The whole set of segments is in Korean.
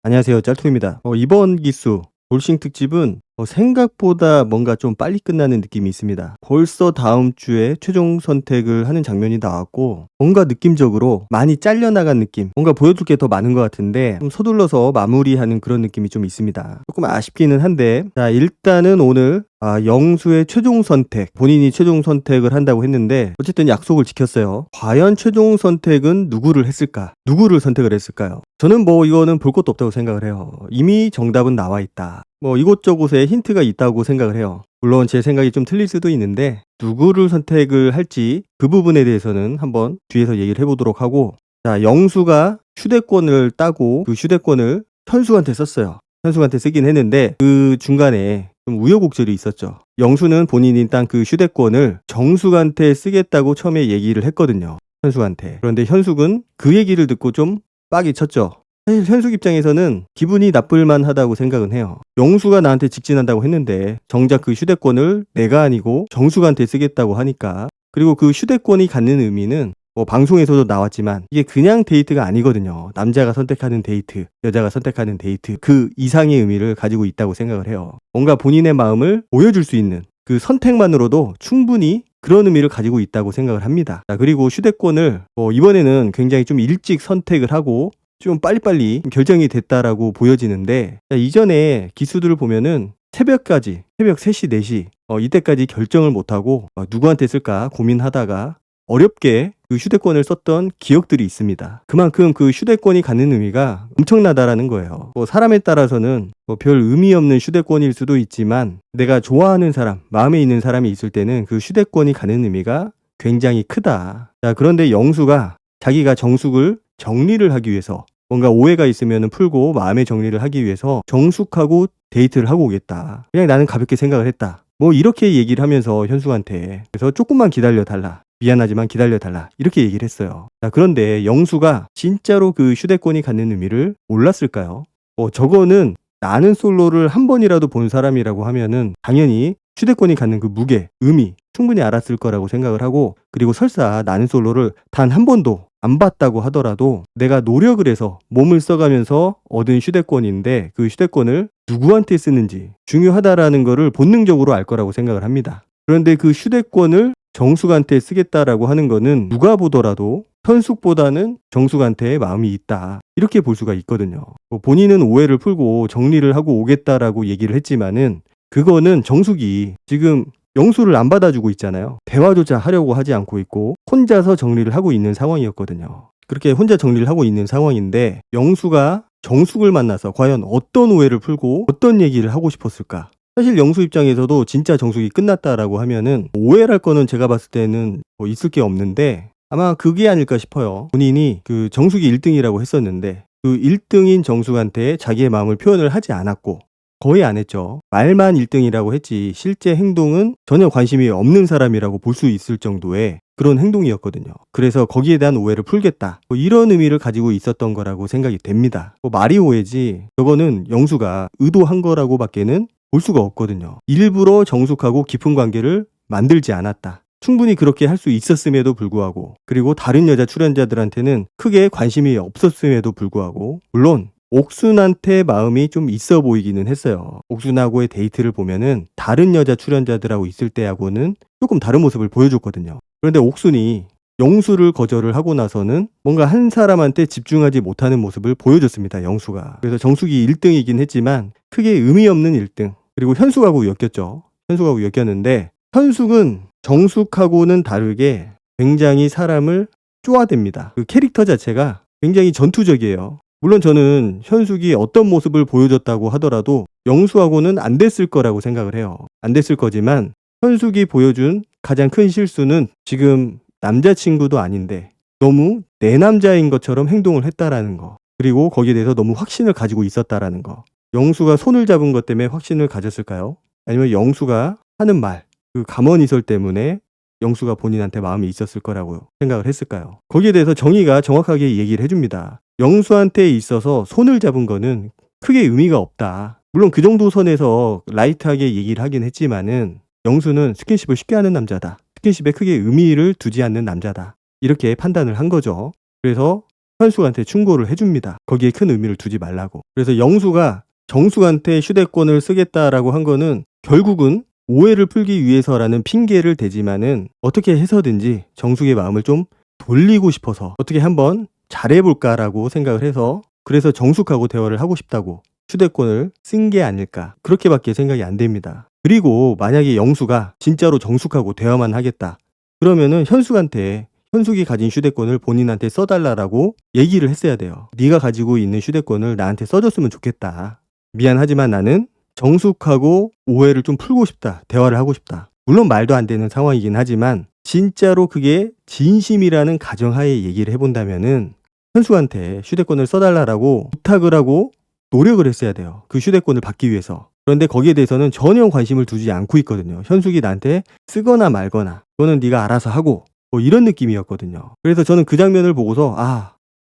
안녕하세요. 짤투입니다. 이번 기수 돌싱 특집은 생각보다 뭔가 좀 빨리 끝나는 느낌이 있습니다. 벌써 다음 주에 최종 선택을 하는 장면이 나왔고 뭔가 느낌적으로 많이 잘려나간 느낌, 뭔가 보여줄 게 더 많은 것 같은데 좀 서둘러서 마무리하는 그런 느낌이 좀 있습니다. 조금 아쉽기는 한데, 자, 일단은 오늘 영수의 최종 선택, 본인이 최종 선택을 한다고 했는데 어쨌든 약속을 지켰어요. 과연 최종 선택은 누구를 했을까? 누구를 선택을 했을까요? 저는 이거는 볼 것도 없다고 생각을 해요. 이미 정답은 나와 있다. 이곳저곳에 힌트가 있다고 생각을 해요. 물론 제 생각이 좀 틀릴 수도 있는데 누구를 선택을 할지 그 부분에 대해서는 한번 뒤에서 얘기를 해보도록 하고, 자, 영수가 휴대권을 따고 그 휴대권을 현숙한테 썼어요. 현숙한테 쓰긴 했는데 그 중간에 좀 우여곡절이 있었죠. 영수는 본인이 딴 그 휴대권을 정숙한테 쓰겠다고 처음에 얘기를 했거든요. 현숙한테. 그런데 현숙은 그 얘기를 듣고 좀 빡이 쳤죠. 사실 현숙 입장에서는 기분이 나쁠 만하다고 생각은 해요. 영수가 나한테 직진한다고 했는데 정작 그 휴대권을 내가 아니고 정숙한테 쓰겠다고 하니까. 그리고 그 휴대권이 갖는 의미는 방송에서도 나왔지만 이게 그냥 데이트가 아니거든요. 남자가 선택하는 데이트, 여자가 선택하는 데이트, 그 이상의 의미를 가지고 있다고 생각을 해요. 뭔가 본인의 마음을 보여줄 수 있는 그 선택만으로도 충분히 그런 의미를 가지고 있다고 생각을 합니다. 자, 그리고 휴대권을 이번에는 굉장히 좀 일찍 선택을 하고 좀 빨리빨리 결정이 됐다라고 보여지는데, 자, 이전에 기수들을 보면은 새벽까지, 새벽 3시, 4시 이때까지 결정을 못하고 누구한테 쓸까 고민하다가 어렵게 그 휴대권을 썼던 기억들이 있습니다. 그만큼 그 휴대권이 갖는 의미가 엄청나다라는 거예요. 사람에 따라서는 별 의미 없는 휴대권일 수도 있지만 내가 좋아하는 사람, 마음에 있는 사람이 있을 때는 그 휴대권이 갖는 의미가 굉장히 크다. 자, 그런데 영수가 자기가 정숙을 정리를 하기 위해서, 뭔가 오해가 있으면 풀고 마음의 정리를 하기 위해서 정숙하고 데이트를 하고 오겠다. 그냥 나는 가볍게 생각을 했다. 이렇게 얘기를 하면서 현숙한테, 그래서 조금만 기다려달라. 미안하지만 기다려달라. 이렇게 얘기를 했어요. 자, 그런데 영수가 진짜로 그 휴대권이 갖는 의미를 몰랐을까요? 저거는 나는 솔로를 한 번이라도 본 사람이라고 하면은 당연히 휴대권이 갖는 그 무게, 의미 충분히 알았을 거라고 생각을 하고, 그리고 설사 나는 솔로를 단 한 번도 안 봤다고 하더라도 내가 노력을 해서 몸을 써가면서 얻은 휴대권인데 그 휴대권을 누구한테 쓰는지 중요하다라는 거를 본능적으로 알 거라고 생각을 합니다. 그런데 그 휴대권을 정숙한테 쓰겠다라고 하는 거는 누가 보더라도 현숙보다는 정숙한테 마음이 있다, 이렇게 볼 수가 있거든요. 본인은 오해를 풀고 정리를 하고 오겠다라고 얘기를 했지만은 그거는 정숙이 지금 영수를 안 받아주고 있잖아요. 대화조차 하려고 하지 않고 있고 혼자서 정리를 하고 있는 상황이었거든요. 그렇게 혼자 정리를 하고 있는 상황인데 영수가 정숙을 만나서 과연 어떤 오해를 풀고 어떤 얘기를 하고 싶었을까? 사실 영수 입장에서도 진짜 정숙이 끝났다라고 하면은 오해할 거는 제가 봤을 때는 있을 게 없는데 아마 그게 아닐까 싶어요. 본인이 그 정숙이 1등이라고 했었는데 그 1등인 정숙한테 자기의 마음을 표현을 하지 않았고 거의 안 했죠. 말만 1등이라고 했지 실제 행동은 전혀 관심이 없는 사람이라고 볼 수 있을 정도의 그런 행동이었거든요. 그래서 거기에 대한 오해를 풀겠다, 이런 의미를 가지고 있었던 거라고 생각이 됩니다. 말이 오해지 저거는 영수가 의도한 거라고 밖에는 볼 수가 없거든요. 일부러 정숙하고 깊은 관계를 만들지 않았다. 충분히 그렇게 할 수 있었음에도 불구하고, 그리고 다른 여자 출연자들한테는 크게 관심이 없었음에도 불구하고, 물론 옥순한테 마음이 좀 있어 보이기는 했어요. 옥순하고의 데이트를 보면은 다른 여자 출연자들하고 있을 때하고는 조금 다른 모습을 보여줬거든요. 그런데 옥순이 영수를 거절을 하고 나서는 뭔가 한 사람한테 집중하지 못하는 모습을 보여줬습니다, 영수가. 그래서 정숙이 1등이긴 했지만 크게 의미 없는 1등. 그리고 현숙하고 엮였죠. 현숙하고 엮였는데 현숙은 정숙하고는 다르게 굉장히 사람을 쪼아댑니다. 그 캐릭터 자체가 굉장히 전투적이에요. 물론 저는 현숙이 어떤 모습을 보여줬다고 하더라도 영수하고는 안 됐을 거라고 생각을 해요. 안 됐을 거지만 현숙이 보여준 가장 큰 실수는 지금 남자친구도 아닌데 너무 내 남자인 것처럼 행동을 했다라는 거. 그리고 거기에 대해서 너무 확신을 가지고 있었다라는 거. 영수가 손을 잡은 것 때문에 확신을 가졌을까요? 아니면 영수가 하는 말, 그 감언이설 때문에 영수가 본인한테 마음이 있었을 거라고 생각을 했을까요? 거기에 대해서 정의가 정확하게 얘기를 해줍니다. 영수한테 있어서 손을 잡은 거는 크게 의미가 없다. 물론 그 정도 선에서 라이트하게 얘기를 하긴 했지만은 영수는 스킨십을 쉽게 하는 남자다. 스킨십에 크게 의미를 두지 않는 남자다. 이렇게 판단을 한 거죠. 그래서 현숙한테 충고를 해줍니다. 거기에 큰 의미를 두지 말라고. 그래서 영수가 정숙한테 휴대폰을 쓰겠다라고 한 거는 결국은 오해를 풀기 위해서라는 핑계를 대지만은 어떻게 해서든지 정숙의 마음을 좀 돌리고 싶어서 어떻게 한번 잘해볼까라고 생각을 해서, 그래서 정숙하고 대화를 하고 싶다고 휴대폰을 쓴 게 아닐까, 그렇게밖에 생각이 안 됩니다. 그리고 만약에 영수가 진짜로 정숙하고 대화만 하겠다 그러면은 현숙이 가진 휴대폰을 본인한테 써달라라고 얘기를 했어야 돼요. 네가 가지고 있는 휴대폰을 나한테 써줬으면 좋겠다. 미안하지만 나는 정숙하고 오해를 좀 풀고 싶다. 대화를 하고 싶다. 물론 말도 안 되는 상황이긴 하지만 진짜로 그게 진심이라는 가정하에 얘기를 해본다면은 현숙한테 휴대폰을 써달라라고 부탁을 하고 노력을 했어야 돼요. 그 휴대폰을 받기 위해서. 그런데 거기에 대해서는 전혀 관심을 두지 않고 있거든요. 현숙이 나한테 쓰거나 말거나 그거는 네가 알아서 하고 뭐 이런 느낌이었거든요. 그래서 저는 그 장면을 보고서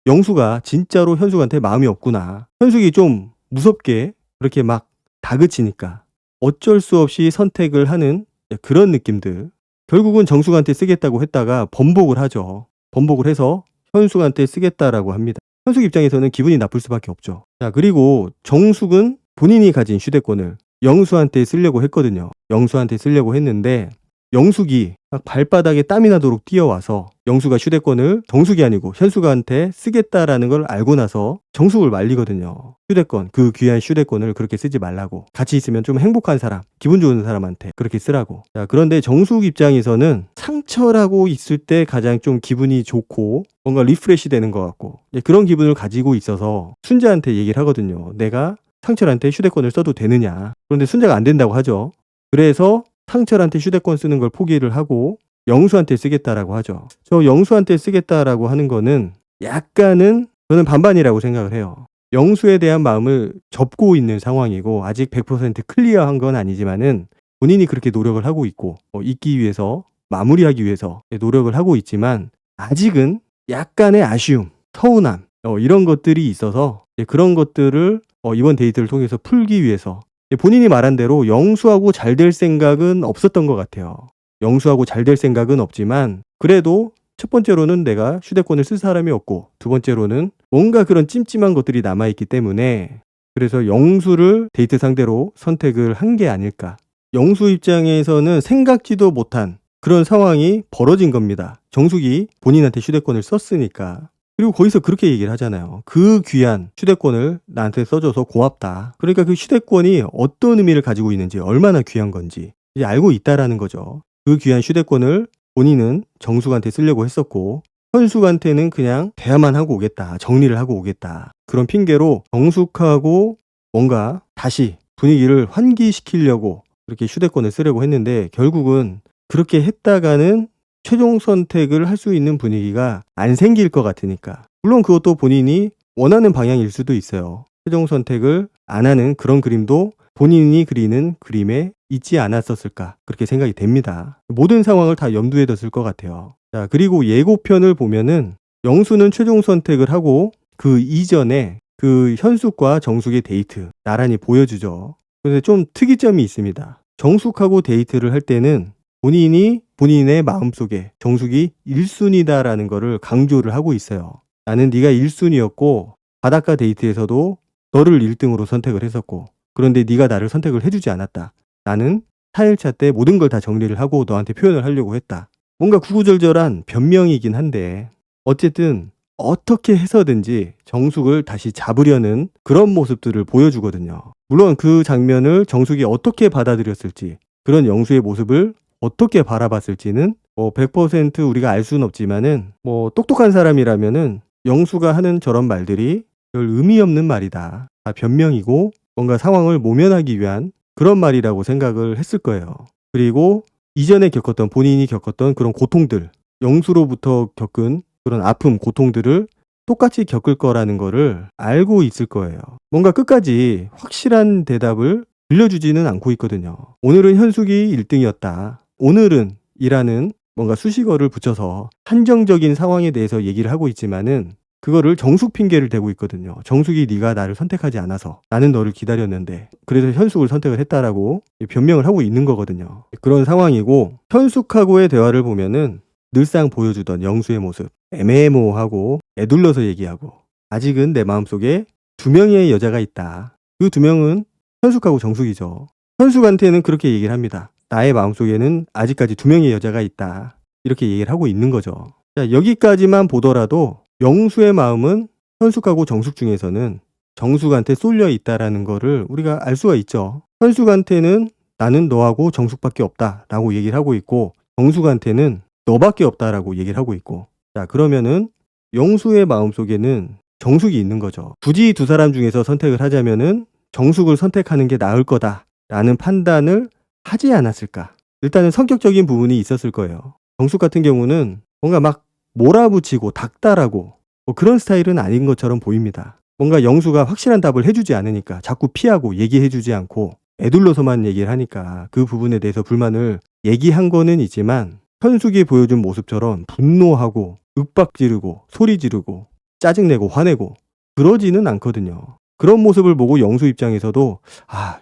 영수가 진짜로 현숙한테 마음이 없구나. 현숙이 좀 무섭게 그렇게 막 다그치니까 어쩔 수 없이 선택을 하는 그런 느낌들. 결국은 정숙한테 쓰겠다고 했다가 번복을 하죠. 번복을 해서 현숙한테 쓰겠다라고 합니다. 현숙 입장에서는 기분이 나쁠 수밖에 없죠. 자, 그리고 정숙은 본인이 가진 휴대폰을 영수한테 쓰려고 했거든요. 영수한테 쓰려고 했는데 영숙이 막 발바닥에 땀이 나도록 뛰어와서 영수가 휴대폰을 정숙이 아니고 현숙한테 쓰겠다라는 걸 알고 나서 정숙을 말리거든요. 휴대폰, 그 귀한 휴대폰을 그렇게 쓰지 말라고. 같이 있으면 좀 행복한 사람, 기분 좋은 사람한테 그렇게 쓰라고. 자, 그런데 정숙 입장에서는 상처라고 있을 때 가장 좀 기분이 좋고 뭔가 리프레시 되는 것 같고 그런 기분을 가지고 있어서 순자한테 얘기를 하거든요. 내가 상철한테 휴대폰을 써도 되느냐. 그런데 순자가 안 된다고 하죠. 그래서 상철한테 휴대폰 쓰는 걸 포기를 하고 영수한테 쓰겠다라고 하죠. 저 영수한테 쓰겠다라고 하는 거는 약간은 저는 반반이라고 생각을 해요. 영수에 대한 마음을 접고 있는 상황이고 아직 100% 클리어한 건 아니지만은 본인이 그렇게 노력을 하고 있고 있기 위해서, 마무리하기 위해서 노력을 하고 있지만 아직은 약간의 아쉬움, 서운함 이런 것들이 있어서 그런 것들을 이번 데이트를 통해서 풀기 위해서 본인이 말한 대로 영수하고 잘 될 생각은 없었던 것 같아요. 영수하고 잘 될 생각은 없지만 그래도 첫 번째로는 내가 휴대폰을 쓸 사람이 없고 두 번째로는 뭔가 그런 찜찜한 것들이 남아있기 때문에 그래서 영수를 데이트 상대로 선택을 한 게 아닐까. 영수 입장에서는 생각지도 못한 그런 상황이 벌어진 겁니다. 정숙이 본인한테 휴대폰을 썼으니까. 그리고 거기서 그렇게 얘기를 하잖아요. 그 귀한 휴대폰을 나한테 써줘서 고맙다. 그러니까 그 휴대폰이 어떤 의미를 가지고 있는지, 얼마나 귀한 건지 이제 알고 있다라는 거죠. 그 귀한 휴대폰을 본인은 정숙한테 쓰려고 했었고 현숙한테는 그냥 대화만 하고 오겠다. 정리를 하고 오겠다. 그런 핑계로 정숙하고 뭔가 다시 분위기를 환기시키려고 그렇게 휴대폰을 쓰려고 했는데 결국은 그렇게 했다가는 최종 선택을 할 수 있는 분위기가 안 생길 것 같으니까. 물론 그것도 본인이 원하는 방향일 수도 있어요. 최종 선택을 안 하는 그런 그림도 본인이 그리는 그림에 있지 않았었을까 그렇게 생각이 됩니다. 모든 상황을 다 염두에 뒀을 것 같아요. 자, 그리고 예고편을 보면은 영수는 최종 선택을 하고 그 이전에 그 현숙과 정숙의 데이트 나란히 보여주죠. 그런데 좀 특이점이 있습니다. 정숙하고 데이트를 할 때는 본인이 본인의 마음속에 정숙이 1순위다라는 거를 강조를 하고 있어요. 나는 네가 1순위였고 바닷가 데이트에서도 너를 1등으로 선택을 했었고 그런데 네가 나를 선택을 해주지 않았다. 나는 4일차 때 모든 걸 다 정리를 하고 너한테 표현을 하려고 했다. 뭔가 구구절절한 변명이긴 한데 어쨌든 어떻게 해서든지 정숙을 다시 잡으려는 그런 모습들을 보여주거든요. 물론 그 장면을 정숙이 어떻게 받아들였을지, 그런 영수의 모습을 어떻게 바라봤을지는 100% 우리가 알 수는 없지만은 똑똑한 사람이라면은 영수가 하는 저런 말들이 별 의미 없는 말이다. 다 변명이고 뭔가 상황을 모면하기 위한 그런 말이라고 생각을 했을 거예요. 그리고 이전에 겪었던, 본인이 겪었던 그런 고통들, 영수로부터 겪은 그런 아픔, 고통들을 똑같이 겪을 거라는 거를 알고 있을 거예요. 뭔가 끝까지 확실한 대답을 들려주지는 않고 있거든요. 오늘은 현숙이 1등이었다. 오늘은 이라는 뭔가 수식어를 붙여서 한정적인 상황에 대해서 얘기를 하고 있지만은 그거를 정숙 핑계를 대고 있거든요. 정숙이 네가 나를 선택하지 않아서 나는 너를 기다렸는데 그래서 현숙을 선택을 했다라고 변명을 하고 있는 거거든요. 그런 상황이고 현숙하고의 대화를 보면은 늘상 보여주던 영수의 모습, 애매모호하고 애둘러서 얘기하고, 아직은 내 마음속에 두 명의 여자가 있다. 그 두 명은 현숙하고 정숙이죠. 현숙한테는 그렇게 얘기를 합니다. 나의 마음속에는 아직까지 두 명의 여자가 있다. 이렇게 얘기를 하고 있는 거죠. 자, 여기까지만 보더라도 영수의 마음은 현숙하고 정숙 중에서는 정숙한테 쏠려 있다라는 거를 우리가 알 수가 있죠. 현숙한테는 나는 너하고 정숙밖에 없다라고 얘기를 하고 있고, 정숙한테는 너밖에 없다라고 얘기를 하고 있고, 자, 그러면은 영수의 마음속에는 정숙이 있는 거죠. 굳이 두 사람 중에서 선택을 하자면은 정숙을 선택하는 게 나을 거다라는 판단을 하지 않았을까? 일단은 성격적인 부분이 있었을 거예요. 정숙 같은 경우는 뭔가 막 몰아붙이고 닥달하고 뭐 그런 스타일은 아닌 것처럼 보입니다. 뭔가 영수가 확실한 답을 해주지 않으니까 자꾸 피하고 얘기해주지 않고 애둘러서만 얘기를 하니까 그 부분에 대해서 불만을 얘기한 거는 있지만, 현숙이 보여준 모습처럼 분노하고 윽박 지르고 소리 지르고 짜증내고 화내고 그러지는 않거든요. 그런 모습을 보고 영수 입장에서도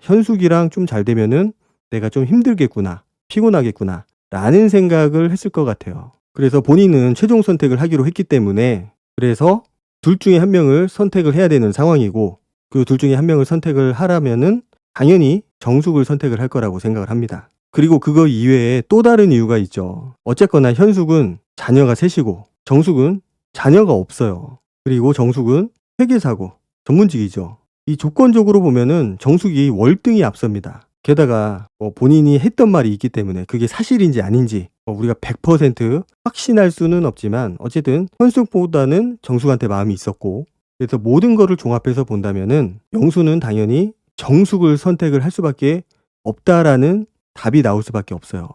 현숙이랑 좀 잘 되면은 내가 좀 힘들겠구나, 피곤하겠구나 라는 생각을 했을 것 같아요. 그래서 본인은 최종 선택을 하기로 했기 때문에, 그래서 둘 중에 한 명을 선택을 해야 되는 상황이고, 그 둘 중에 한 명을 선택을 하라면은 당연히 정숙을 선택을 할 거라고 생각을 합니다. 그리고 그거 이외에 또 다른 이유가 있죠. 어쨌거나 현숙은 자녀가 셋이고 정숙은 자녀가 없어요. 그리고 정숙은 회계사고 전문직이죠. 이 조건적으로 보면은 정숙이 월등히 앞섭니다. 게다가 본인이 했던 말이 있기 때문에 그게 사실인지 아닌지 우리가 100% 확신할 수는 없지만, 어쨌든 현숙보다는 정숙한테 마음이 있었고, 그래서 모든 거를 종합해서 본다면은 영수는 당연히 정숙을 선택을 할 수밖에 없다라는 답이 나올 수밖에 없어요.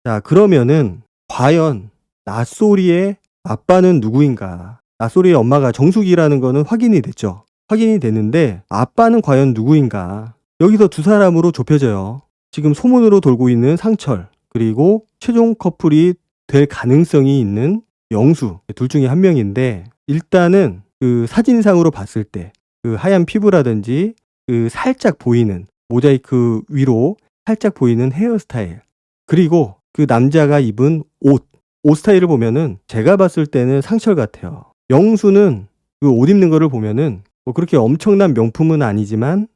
자, 그러면은 과연 낯소리의 아빠는 누구인가? 낯소리의 엄마가 정숙이라는 거는 확인이 됐죠. 확인이 됐는데 아빠는 과연 누구인가? 여기서 두 사람으로 좁혀져요. 지금 소문으로 돌고 있는 상철, 그리고 최종 커플이 될 가능성이 있는 영수, 둘 중에 한 명인데, 일단은 그 사진상으로 봤을 때 그 하얀 피부라든지 그 살짝 보이는 모자이크 위로 살짝 보이는 헤어스타일, 그리고 그 남자가 입은 옷 스타일을 보면은 제가 봤을 때는 상철 같아요. 영수는 그 옷 입는 거를 보면은 뭐 그렇게 엄청난 명품은 아니지만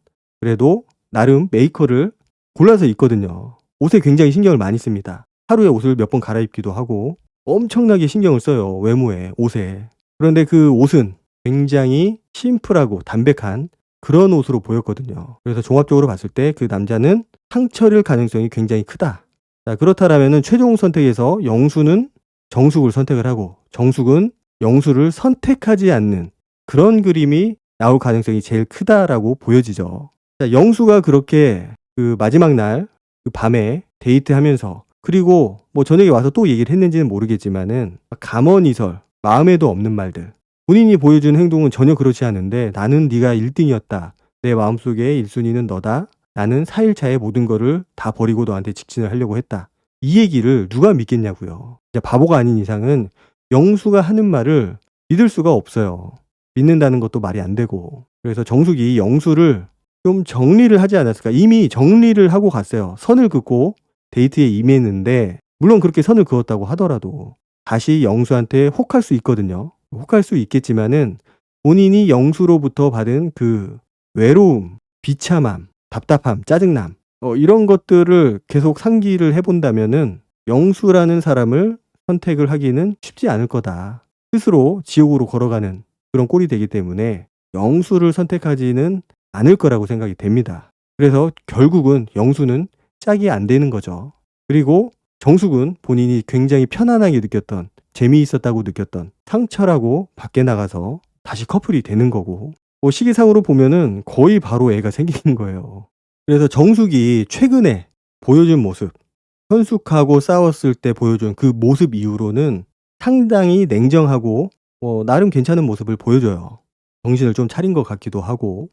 그래도 나름 메이커를 골라서 입거든요. 옷에 굉장히 신경을 많이 씁니다. 하루에 옷을 몇 번 갈아입기도 하고 엄청나게 신경을 써요. 외모에, 옷에. 그런데 그 옷은 굉장히 심플하고 담백한 그런 옷으로 보였거든요. 그래서 종합적으로 봤을 때 그 남자는 상철일 가능성이 굉장히 크다. 자, 그렇다라면은 최종 선택에서 영수는 정숙을 선택을 하고 정숙은 영수를 선택하지 않는 그런 그림이 나올 가능성이 제일 크다라고 보여지죠. 자, 영수가 그렇게 그 마지막 날 그 밤에 데이트하면서, 그리고 뭐 저녁에 와서 또 얘기를 했는지는 모르겠지만은 감언이설, 마음에도 없는 말들, 본인이 보여준 행동은 전혀 그렇지 않은데 나는 네가 1등이었다. 내 마음속에 1순위는 너다. 나는 4일차에 모든 거를 다 버리고 너한테 직진을 하려고 했다. 이 얘기를 누가 믿겠냐고요. 바보가 아닌 이상은 영수가 하는 말을 믿을 수가 없어요. 믿는다는 것도 말이 안 되고. 그래서 정숙이 영수를 좀 정리를 하지 않았을까. 이미 정리를 하고 갔어요. 선을 긋고 데이트에 임했는데, 물론 그렇게 선을 그었다고 하더라도 다시 영수한테 혹할 수 있거든요. 혹할 수 있겠지만은 본인이 영수로부터 받은 그 외로움, 비참함, 답답함, 짜증남, 이런 것들을 계속 상기를 해본다면은 영수라는 사람을 선택을 하기는 쉽지 않을 거다. 스스로 지옥으로 걸어가는 그런 꼴이 되기 때문에 영수를 선택하지는 않을 거라고 생각이 됩니다. 그래서 결국은 영수는 짝이 안 되는 거죠. 그리고 정숙은 본인이 굉장히 편안하게 느꼈던, 재미있었다고 느꼈던 상철하고 밖에 나가서 다시 커플이 되는 거고, 시기상으로 보면은 거의 바로 애가 생기는 거예요. 그래서 정숙이 최근에 보여준 모습, 현숙하고 싸웠을 때 보여준 그 모습 이후로는 상당히 냉정하고 나름 괜찮은 모습을 보여줘요. 정신을 좀 차린 것 같기도 하고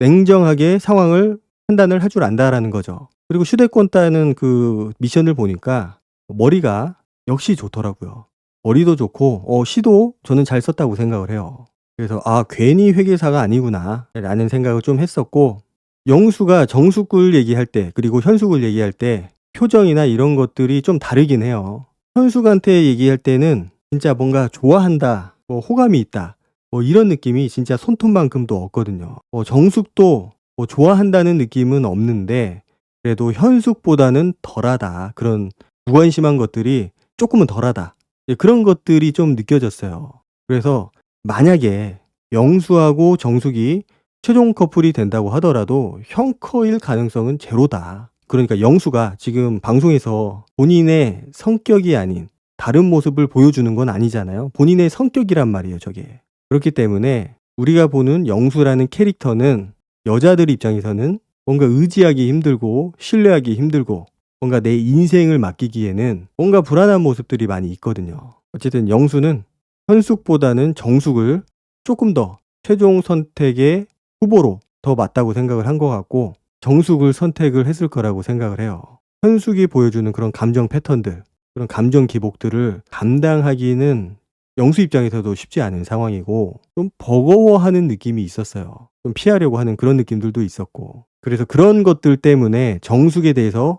냉정하게 상황을 판단을 할 줄 안다라는 거죠. 그리고 휴대권 따는 그 미션을 보니까 머리가 역시 좋더라고요. 머리도 좋고 시도 저는 잘 썼다고 생각을 해요. 그래서 괜히 회계사가 아니구나 라는 생각을 좀 했었고, 영수가 정숙을 얘기할 때 그리고 현숙을 얘기할 때 표정이나 이런 것들이 좀 다르긴 해요. 현숙한테 얘기할 때는 진짜 뭔가 좋아한다, 뭐 호감이 있다, 뭐 이런 느낌이 진짜 손톱만큼도 없거든요. 정숙도 뭐 좋아한다는 느낌은 없는데 그래도 현숙보다는 덜하다. 그런 무관심한 것들이 조금은 덜하다. 예, 그런 것들이 좀 느껴졌어요. 그래서 만약에 영수하고 정숙이 최종 커플이 된다고 하더라도 형커일 가능성은 제로다. 그러니까 영수가 지금 방송에서 본인의 성격이 아닌 다른 모습을 보여주는 건 아니잖아요. 본인의 성격이란 말이에요, 저게. 그렇기 때문에 우리가 보는 영수라는 캐릭터는 여자들 입장에서는 뭔가 의지하기 힘들고 신뢰하기 힘들고 뭔가 내 인생을 맡기기에는 뭔가 불안한 모습들이 많이 있거든요. 어쨌든 영수는 현숙보다는 정숙을 조금 더 최종 선택의 후보로 더 맞다고 생각을 한 것 같고 정숙을 선택을 했을 거라고 생각을 해요. 현숙이 보여주는 그런 감정 패턴들, 그런 감정 기복들을 감당하기는 영수 입장에서도 쉽지 않은 상황이고 좀 버거워하는 느낌이 있었어요. 좀 피하려고 하는 그런 느낌들도 있었고 그래서 그런 것들 때문에 정숙에 대해서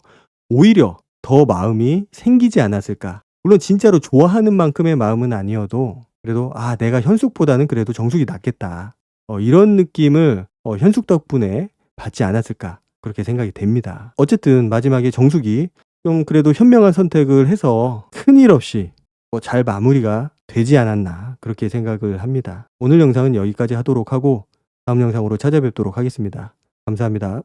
오히려 더 마음이 생기지 않았을까. 물론 진짜로 좋아하는 만큼의 마음은 아니어도 그래도 내가 현숙보다는 그래도 정숙이 낫겠다. 이런 느낌을 현숙 덕분에 받지 않았을까 그렇게 생각이 됩니다. 어쨌든 마지막에 정숙이 좀 그래도 현명한 선택을 해서 큰일 없이 잘 마무리가 되지 않았나 그렇게 생각을 합니다. 오늘 영상은 여기까지 하도록 하고 다음 영상으로 찾아뵙도록 하겠습니다. 감사합니다.